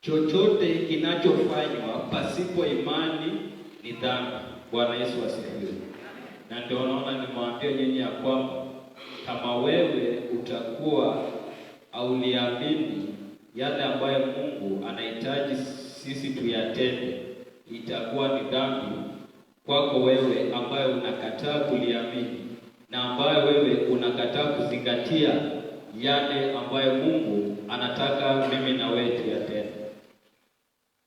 chochote kinachofanywa pasipo imani ni dhambi. Bwana Yesu asifiwe. Na ndio naona nimwambia nyinyi ya kwamba kama wewe utakuwa au niamini yale ambayo Mungu anahitaji sisi tuyatende, itakuwa ni dhambi kwako wewe ambaye unakataa kuliamini na ambaye wewe unakataa kuzingatia yale ambayo Mungu anataka mimi na wewe tuyatende.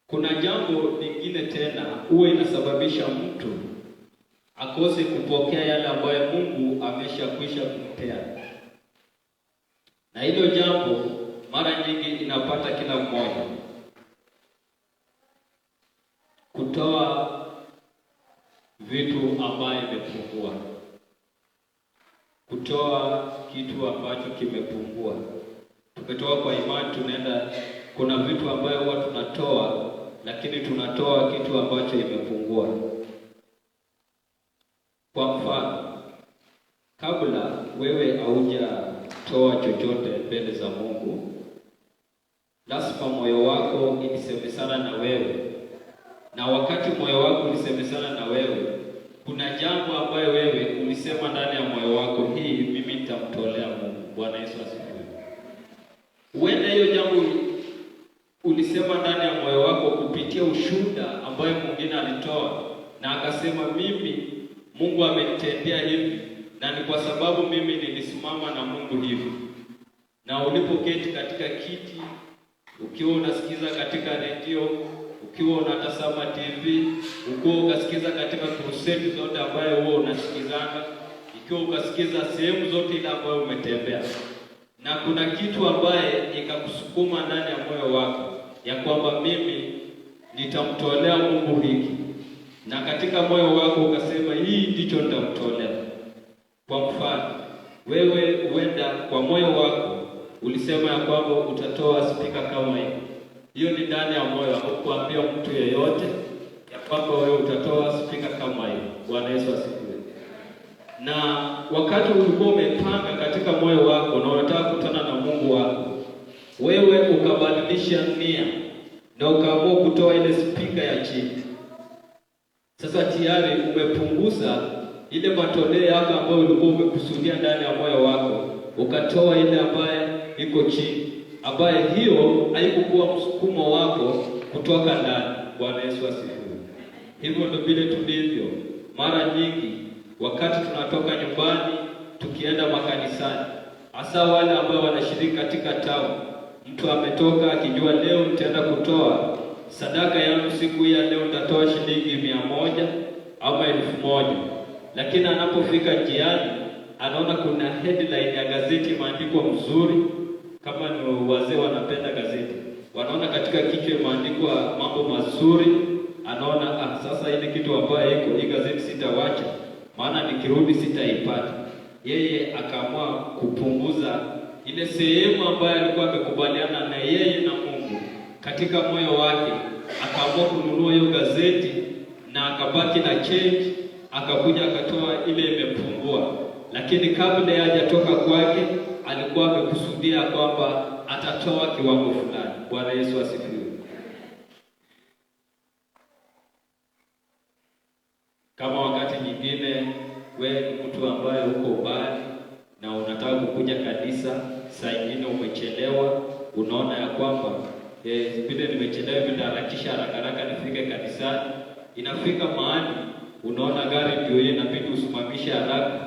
Kuna jambo lingine tena huwa inasababisha mtu akose kupokea yale ambayo Mungu ameshakwisha kumpea. Na hilo jambo mara nyingi inapata kila mmoja. Kutoa vitu ambayo imepungua. Kutoa kitu ambacho kimepungua. Tumetoa kwa imani, tunaenda, kuna vitu ambayo huwa tunatoa, lakini tunatoa kitu ambacho imepungua. Kwa mfano, kabla wewe haujatoa chochote mbele za Mungu, lazima moyo wako ilisemesana na wewe. Na wakati moyo wako ulisemesana na wewe, kuna jambo ambayo wewe ulisema ndani ya moyo wako, hii mimi nitamtolea Mungu. Bwana Yesu asifiwe. Huenda hiyo jambo ulisema ndani ya moyo wako kupitia ushuhuda ambayo mwingine alitoa na akasema, mimi Mungu amenitendea hivi na ni kwa sababu mimi nilisimama na Mungu hivi. Na ulipoketi katika kiti, ukiwa unasikiza katika redio, ukiwa unatazama TV, ukiwa ukasikiza katika crusade zote ambayo wewe unasikizanga, ikiwa ukasikiza sehemu zote ile ambayo umetembea, na kuna kitu ambaye ikakusukuma ndani ya moyo wako ya kwamba mimi nitamtolea Mungu hiki, na katika moyo wako ukasema hii ndicho nitamtolea. Kwa mfano, wewe huenda kwa moyo wako ulisema ya kwamba utatoa spika kama hii. Hiyo ni ndani ya moyo wako, kuambia mtu yeyote ya kwamba wewe utatoa spika kama hii. Bwana Yesu asifiwe. Na wakati ulikuwa umepanga katika moyo wako na unataka kukutana na Mungu wako, wewe ukabadilisha nia na ukaamua kutoa ile spika ya chini. Sasa tayari umepunguza ile matoleo yako ambayo ulikuwa umekusudia ndani ya moyo wako, ukatoa ile ambaye iko chini, ambaye hiyo haikuwa msukumo wako kutoka ndani. Bwana Yesu asifiwe. Hivyo ndio vile tulivyo mara nyingi wakati tunatoka nyumbani tukienda makanisani, hasa wale ambao wanashiriki katika town. Mtu ametoka akijua leo nitaenda kutoa sadaka yangu siku ya leo, nitatoa shilingi 100 ama 1000. Lakini anapofika njiani anaona kuna headline ya gazeti imeandikwa mzuri, kama ni wazee wanapenda gazeti, wanaona katika kichwa imeandikwa mambo mazuri, anaona sasa ile kitu ambayo iko hii gazeti sitawacha, maana nikirudi sitaipata. Yeye akaamua kupunguza ile sehemu ambayo alikuwa amekubaliana na yeye na Mungu katika moyo wake, akaamua kununua hiyo gazeti na akabaki na change, akakuja akatoa ile imepungua. Lakini kabla hajatoka kwake alikuwa amekusudia kwamba atatoa kiwango fulani. Bwana Yesu asifiwe. Kama wakati nyingine wewe ni mtu ambaye uko mbali na unataka kukuja kanisa, saa nyingine umechelewa, unaona ya kwamba vile nimechelewa, nitaharakisha haraka nifike kanisani. Inafika mahali unaona gari ndio inabidi usimamishe haraka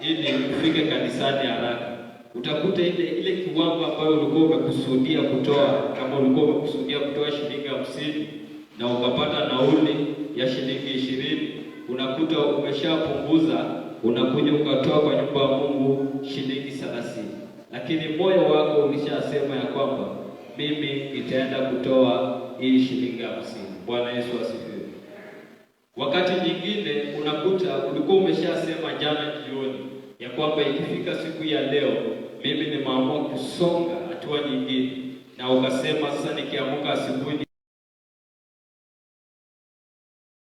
ili ufike kanisani haraka. Utakuta ile kiwango ambayo ulikuwa umekusudia kutoa, kama ulikuwa umekusudia kutoa shilingi 50 na ukapata nauli ya shilingi 20, unakuta umeshapunguza, unakuja ukatoa kwa nyumba ya Mungu shilingi 30. Lakini moyo wako ulishasema ya kwamba mimi nitaenda kutoa hii shilingi 50. Bwana Yesu asifiwe. Wakati nyingine unakuta ulikuwa umeshasema jana jioni ya kwamba ikifika siku ya leo mimi nimeamua kusonga hatua nyingine, na ukasema sasa nikiamka asubuhi